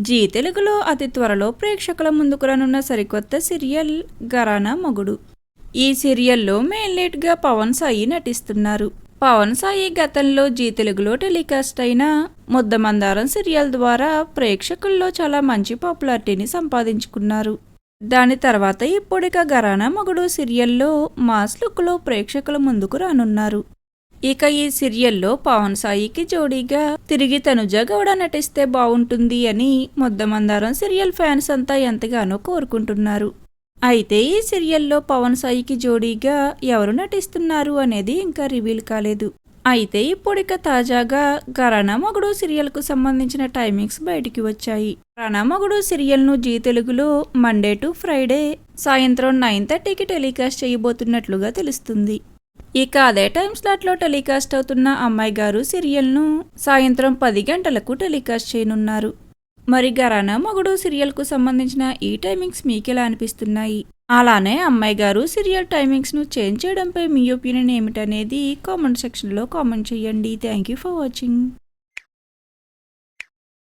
G తెలుగులో అతి త్వరలో ప్రేక్షకుల ముందుకు రానున్న సరికొత్త సీరియల్ ఘరానా మొగుడు. ఈ సీరియల్లో మెయిన్ లీడ్గా పవన్ సాయి నటిస్తున్నారు. పవన్ సాయి గతంలో జీ తెలుగులో టెలికాస్ట్ అయిన ముద్దమందారం సీరియల్ ద్వారా ప్రేక్షకుల్లో చాలా మంచి పాపులారిటీని సంపాదించుకున్నారు. దాని తర్వాత ఇప్పుడిక ఘరానా మొగుడు సీరియల్లో మాస్ లుక్లో ప్రేక్షకుల ముందుకు రానున్నారు. ఇక ఈ సీరియల్లో పవన్ సాయికి జోడీగా తిరిగి తనుజ గౌడ నటిస్తే బాగుంటుంది అని ముద్దమందారం సీరియల్ ఫ్యాన్స్ అంతా ఎంతగానో కోరుకుంటున్నారు. అయితే ఈ సీరియల్లో పవన్ సాయికి జోడీగా ఎవరు నటిస్తున్నారు అనేది ఇంకా రివీల్ కాలేదు. అయితే ఇప్పుడిక తాజాగా ఘరానా మొగుడు సీరియల్కు సంబంధించిన టైమింగ్స్ బయటికి వచ్చాయి. ఘరానా మొగుడు సీరియల్ను జీ తెలుగులో మండే టు ఫ్రైడే సాయంత్రం 9:30కి టెలికాస్ట్ చేయబోతున్నట్లుగా తెలుస్తుంది. ఇక అదే టైం స్లాట్లో టెలికాస్ట్ అవుతున్న అమ్మాయి గారు సీరియల్ను సాయంత్రం 10 గంటలకు టెలికాస్ట్ చేయనున్నారు. మరి ఘరానా మొగుడు సీరియల్కు సంబంధించిన ఈ టైమింగ్స్ మీకెలా అనిపిస్తున్నాయి? అలానే అమ్మాయి గారు సీరియల్ టైమింగ్స్ను చేంజ్ చేయడంపై మీ ఒపీనియన్ ఏమిటనేది కామెంట్ సెక్షన్లో కామెంట్ చేయండి. Thank you for watching.